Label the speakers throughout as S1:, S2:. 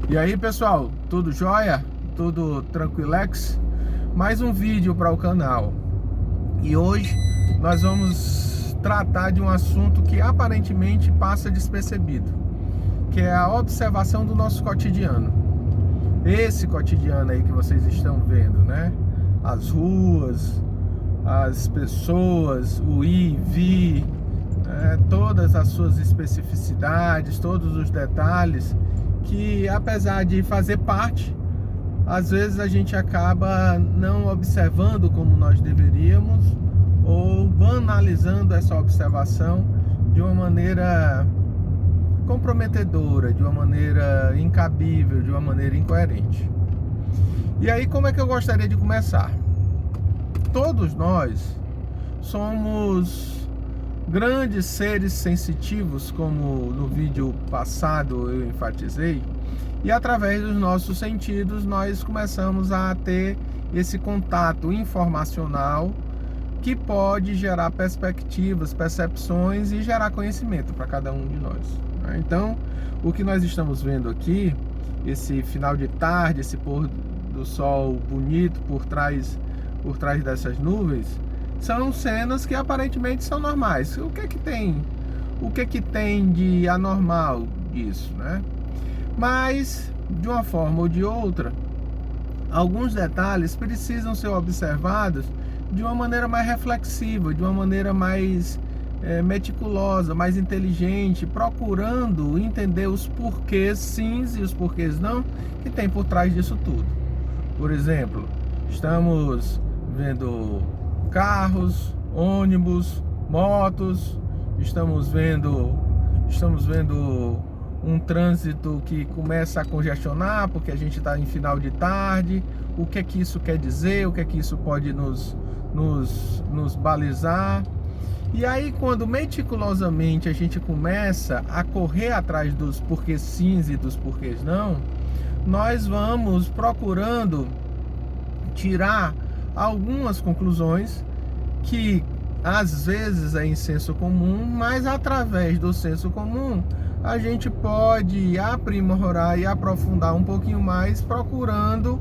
S1: E aí pessoal, tudo jóia? Tudo tranquilex? Mais um vídeo para o canal. E hoje nós vamos tratar de um assunto que aparentemente passa despercebido, que é a observação do nosso cotidiano. Esse cotidiano aí que vocês estão vendo, né? As ruas, as pessoas, o ir e vir, né? Todas as suas especificidades, todos os detalhes que, apesar de fazer parte, às vezes a gente acaba não observando como nós deveríamos, ou banalizando essa observação de uma maneira comprometedora, de uma maneira incabível, de uma maneira incoerente. E aí, como é que eu gostaria de começar? Todos nós somos grandes seres sensitivos, como no vídeo passado eu enfatizei, e através dos nossos sentidos nós começamos a ter esse contato informacional que pode gerar perspectivas, percepções e gerar conhecimento para cada um de nós. Então, o que nós estamos vendo aqui, esse final de tarde, esse pôr do sol bonito por trás dessas nuvens, são cenas que aparentemente são normais. O que é que tem de anormal disso, né? Mas, de uma forma ou de outra, alguns detalhes precisam ser observados de uma maneira mais reflexiva, de uma maneira mais meticulosa, mais inteligente, procurando entender os porquês sims e os porquês não que tem por trás disso tudo. Por exemplo, estamos vendo carros, ônibus, motos, estamos vendo um trânsito que começa a congestionar porque a gente está em final de tarde. O que é que isso quer dizer? O que é que isso pode nos balizar? E aí, quando meticulosamente a gente começa a correr atrás dos porquês sims e dos porquês não, nós vamos procurando tirar algumas conclusões que às vezes é em senso comum, mas através do senso comum a gente pode aprimorar e aprofundar um pouquinho mais, procurando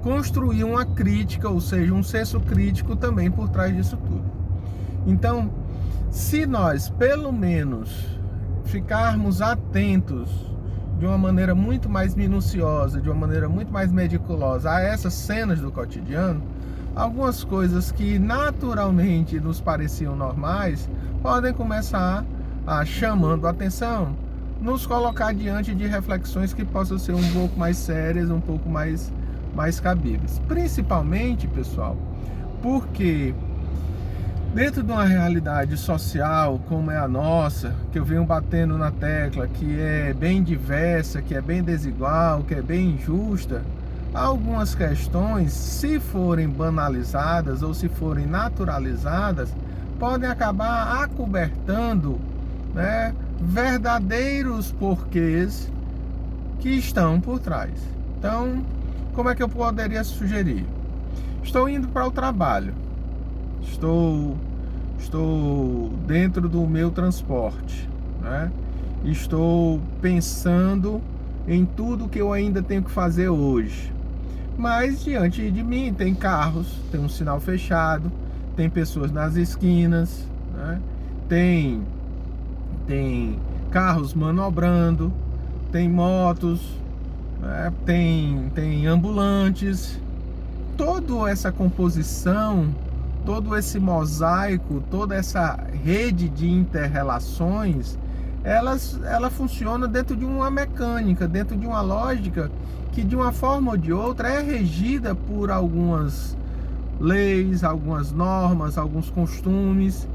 S1: construir uma crítica, ou seja, um senso crítico também por trás disso tudo. Então, se nós pelo menos ficarmos atentos de uma maneira muito mais minuciosa, de uma maneira muito mais meticulosa a essas cenas do cotidiano, algumas coisas que naturalmente nos pareciam normais podem começar a, chamando a atenção, nos colocar diante de reflexões que possam ser um pouco mais sérias, um pouco mais cabíveis. Principalmente, pessoal, porque dentro de uma realidade social como é a nossa, que eu venho batendo na tecla, que é bem diversa, que é bem desigual, que é bem injusta, algumas questões, se forem banalizadas ou se forem naturalizadas, podem acabar acobertando, né, verdadeiros porquês que estão por trás. Então, como é que eu poderia sugerir? Estou indo para o trabalho, estou dentro do meu transporte, né? Estou pensando em tudo que eu ainda tenho que fazer hoje. Mas diante de mim tem carros, tem um sinal fechado, tem pessoas nas esquinas, né? Tem carros manobrando, tem motos, né? Tem ambulantes. Toda essa composição, todo esse mosaico, toda essa rede de inter-relações, ela funciona dentro de uma mecânica, dentro de uma lógica que de uma forma ou de outra é regida por algumas leis, algumas normas, alguns costumes.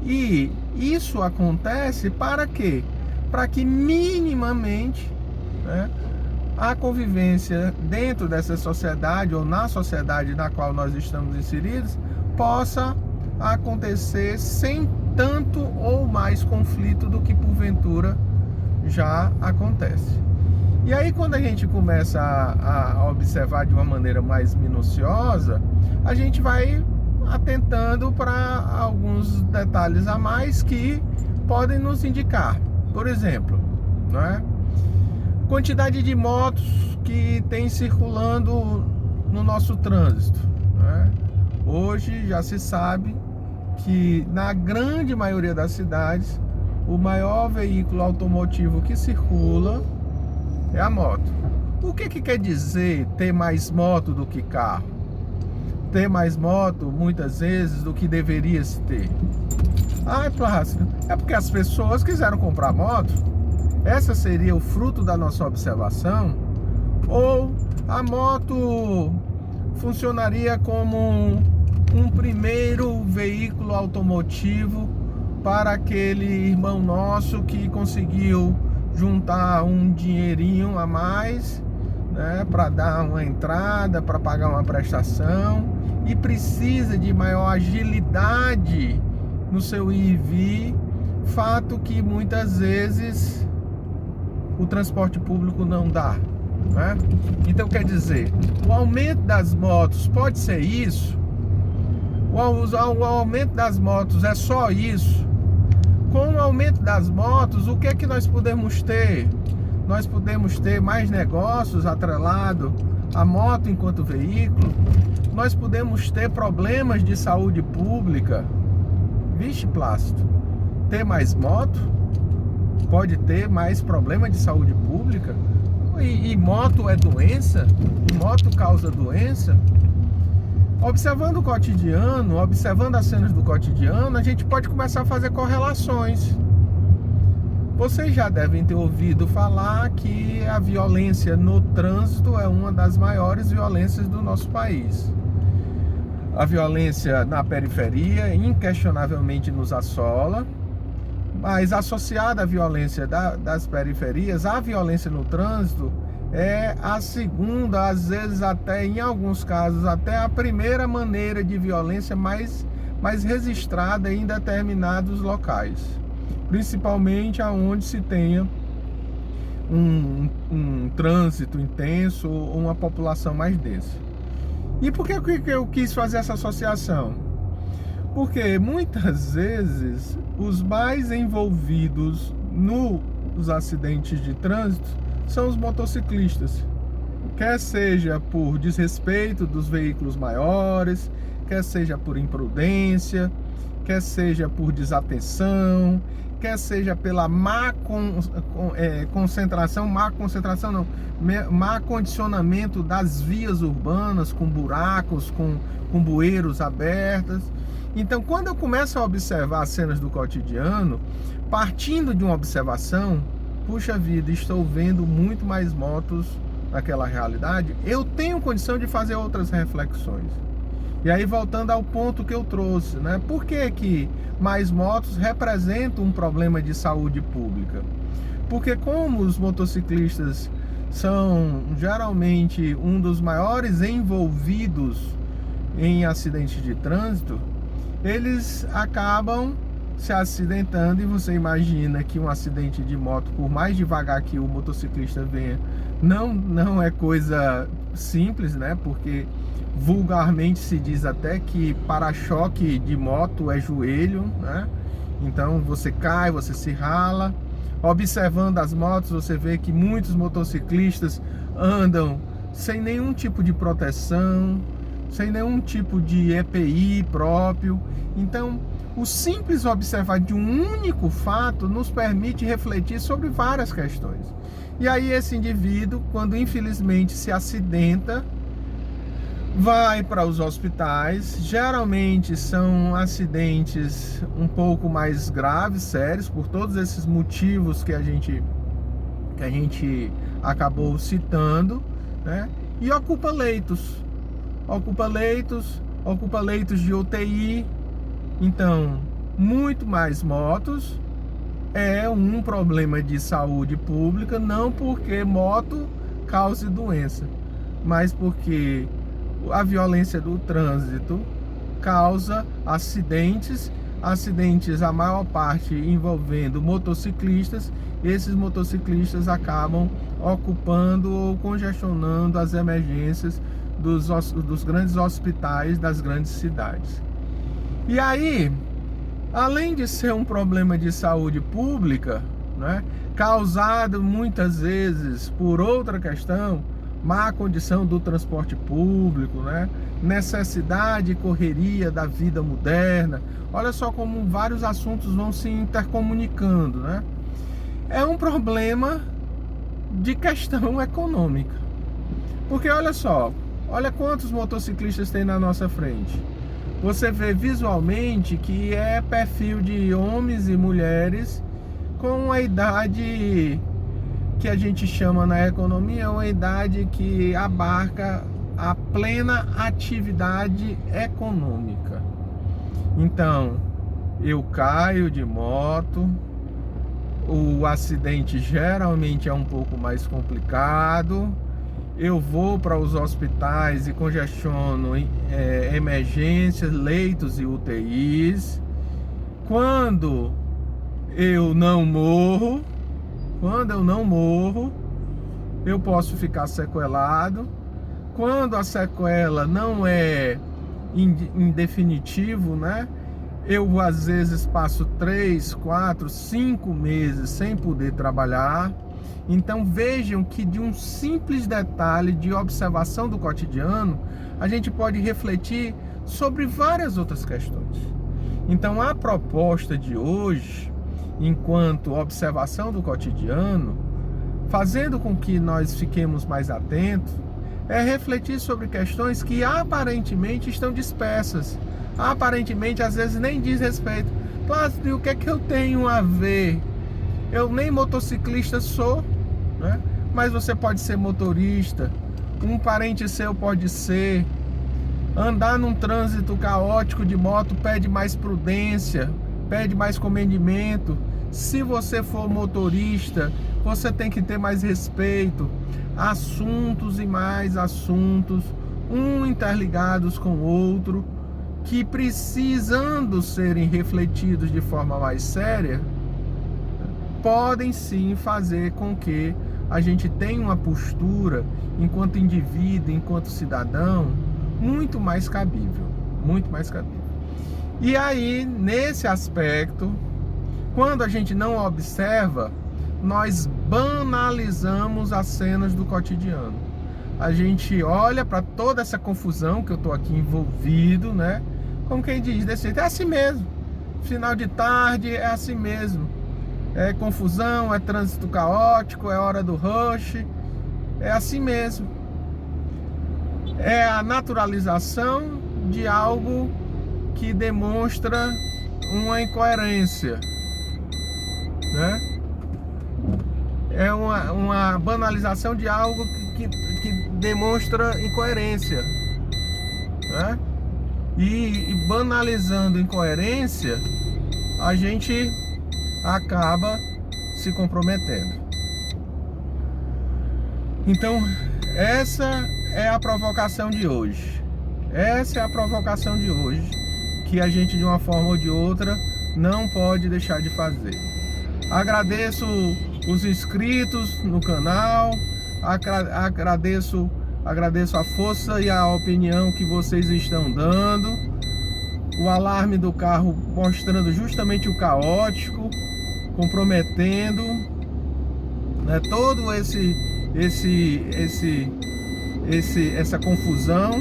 S1: E isso acontece para quê? Para que minimamente, né, a convivência dentro dessa sociedade ou na sociedade na qual nós estamos inseridos possa acontecer sem tanto ou mais conflito do que porventura já acontece. E aí, quando a gente começa a observar de uma maneira mais minuciosa, a gente vai atentando para alguns detalhes a mais que podem nos indicar. Por exemplo, né? quantidade de motos que tem circulando no nosso trânsito, né? Hoje já se sabe que na grande maioria das cidades o maior veículo automotivo que circula é a moto. O que quer dizer ter mais moto do que carro? Ter mais moto muitas vezes do que deveria se ter. Plácido, é porque as pessoas quiseram comprar moto? Essa seria o fruto da nossa observação? Ou a moto funcionaria como um primeiro veículo automotivo para aquele irmão nosso que conseguiu juntar um dinheirinho a mais, né, para dar uma entrada, para pagar uma prestação, e precisa de maior agilidade no seu ir e vir, fato que muitas vezes o transporte público não dá, né? Então quer dizer, o aumento das motos pode ser isso? O aumento das motos é só isso? Com o aumento das motos, o que é que nós podemos ter? Nós podemos ter mais negócios atrelado à moto enquanto veículo. Nós podemos ter problemas de saúde pública. Vixe, Plácido, ter mais moto pode ter mais problema de saúde pública? E moto é doença? E moto causa doença? Observando o cotidiano, observando as cenas do cotidiano, a gente pode começar a fazer correlações. Vocês já devem ter ouvido falar que a violência no trânsito é uma das maiores violências do nosso país. A violência na periferia inquestionavelmente nos assola, mas associada à violência das periferias, a violência no trânsito é a segunda, às vezes até, em alguns casos, até a primeira maneira de violência mais registrada em determinados locais, principalmente aonde se tenha um trânsito intenso ou uma população mais densa. E por que eu quis fazer essa associação? Porque muitas vezes os mais envolvidos nos acidentes de trânsito são os motociclistas, quer seja por desrespeito dos veículos maiores, quer seja por imprudência, quer seja por desatenção, quer seja pela má condicionamento das vias urbanas, com buracos, com bueiros abertos. Então, quando eu começo a observar as cenas do cotidiano, partindo de uma observação, puxa vida, estou vendo muito mais motos naquela realidade, eu tenho condição de fazer outras reflexões. E aí, voltando ao ponto que eu trouxe, né? Por que mais motos representam um problema de saúde pública? Porque como os motociclistas são geralmente um dos maiores envolvidos em acidentes de trânsito, eles acabam se acidentando, e você imagina que um acidente de moto, por mais devagar que o motociclista venha, não é coisa simples, né? Porque vulgarmente se diz até que para-choque de moto é joelho, né? Então você cai, você se rala. Observando as motos, você vê que muitos motociclistas andam sem nenhum tipo de proteção, sem nenhum tipo de EPI próprio. Então, o simples observar de um único fato nos permite refletir sobre várias questões. E aí esse indivíduo, quando infelizmente se acidenta, vai para os hospitais. Geralmente são acidentes um pouco mais graves, sérios, por todos esses motivos que a gente acabou citando, né? E ocupa leitos de UTI. Então, muito mais motos é um problema de saúde pública, não porque moto cause doença, mas porque a violência do trânsito causa acidentes, a maior parte envolvendo motociclistas. Esses motociclistas acabam ocupando ou congestionando as emergências dos grandes hospitais das grandes cidades. E aí, além de ser um problema de saúde pública, né? Causado muitas vezes por outra questão, má condição do transporte público, né? Necessidade e correria da vida moderna. Olha só como vários assuntos vão se intercomunicando, né? É um problema de questão econômica. Porque olha só, olha quantos motociclistas tem na nossa frente. Você vê visualmente que é perfil de homens e mulheres com a idade que a gente chama na economia, uma idade que abarca a plena atividade econômica. Então, eu caio de moto, o acidente geralmente é um pouco mais complicado, eu vou para os hospitais e congestiono emergências, leitos e UTIs. Quando eu não morro, eu posso ficar sequelado. Quando a sequela não é em definitivo, né? Eu às vezes passo 3, 4, 5 meses sem poder trabalhar. Então vejam que de um simples detalhe de observação do cotidiano, a gente pode refletir sobre várias outras questões. Então a proposta de hoje, enquanto observação do cotidiano, fazendo com que nós fiquemos mais atentos, é refletir sobre questões que aparentemente estão dispersas, aparentemente às vezes nem diz respeito. Cláudio, o que é que eu tenho a ver? Eu nem motociclista sou, né? Mas você pode ser motorista, um parente seu pode ser. Andar num trânsito caótico de moto pede mais prudência, pede mais comedimento. Se você for motorista, você tem que ter mais respeito. Assuntos e mais assuntos, um interligados com o outro, que precisando serem refletidos de forma mais séria, podem sim fazer com que a gente tenha uma postura, enquanto indivíduo, enquanto cidadão, muito mais cabível, muito mais cabível. E aí, nesse aspecto, quando a gente não observa, nós banalizamos as cenas do cotidiano. A gente olha para toda essa confusão que eu estou aqui envolvido, né? Como quem diz, desse jeito, é assim mesmo. Final de tarde é assim mesmo. É confusão, é trânsito caótico, é hora do rush. É assim mesmo. É a naturalização de algo que demonstra uma incoerência, né? É uma banalização de algo que demonstra incoerência, né? E banalizando incoerência, a gente acaba se comprometendo. Então, essa é a provocação de hoje. Essa é a provocação de hoje, que a gente, de uma forma ou de outra, não pode deixar de fazer. Agradeço os inscritos no canal, agradeço a força e a opinião que vocês estão dando. O alarme do carro mostrando justamente o caótico, comprometendo, né, todo essa confusão.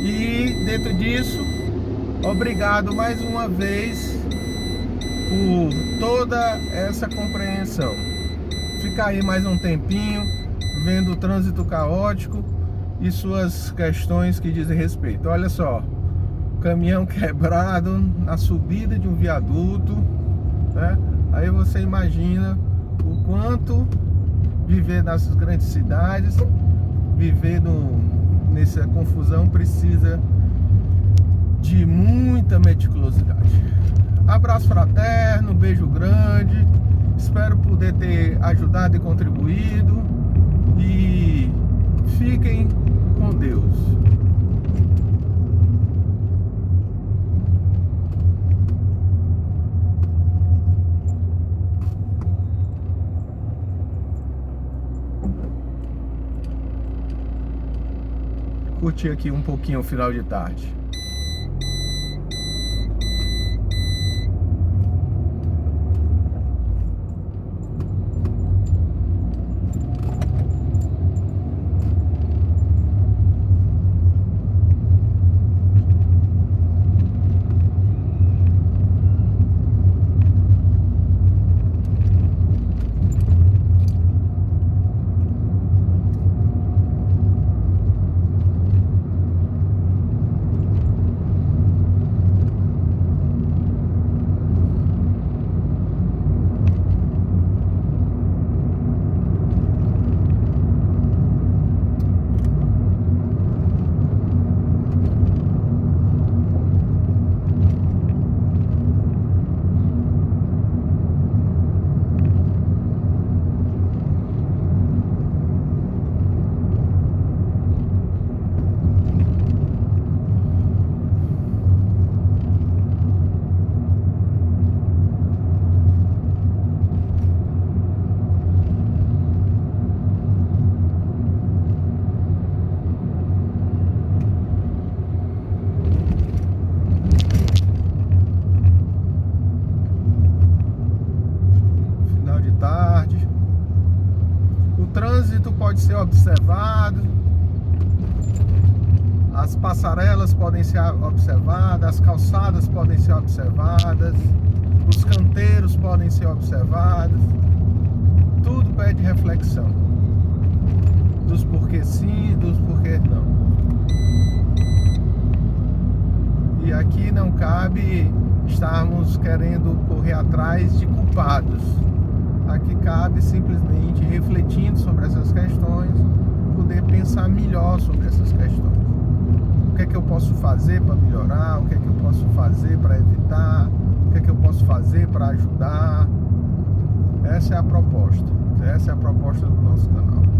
S1: E dentro disso, obrigado mais uma vez por toda essa compreensão. Ficar aí mais um tempinho vendo o trânsito caótico e suas questões que dizem respeito. Olha só, caminhão quebrado na subida de um viaduto, né? Aí você imagina o quanto viver nas grandes cidades, viver nessa confusão, precisa de muita meticulosidade. Abraço fraterno, beijo grande. Espero poder ter ajudado e contribuído. E fiquem com Deus. Curtir aqui um pouquinho o final de tarde. trânsito pode ser observado, as passarelas podem ser observadas, as calçadas podem ser observadas, os canteiros podem ser observados. Tudo pede reflexão, dos porquê sim, dos porquê não. E aqui não cabe estarmos querendo correr atrás de culpados. Aqui cabe simplesmente refletindo sobre essas questões, poder pensar melhor sobre essas questões. O que é que eu posso fazer para melhorar? O que é que eu posso fazer para evitar? O que é que eu posso fazer para ajudar? Essa é a proposta. Essa é a proposta do nosso canal.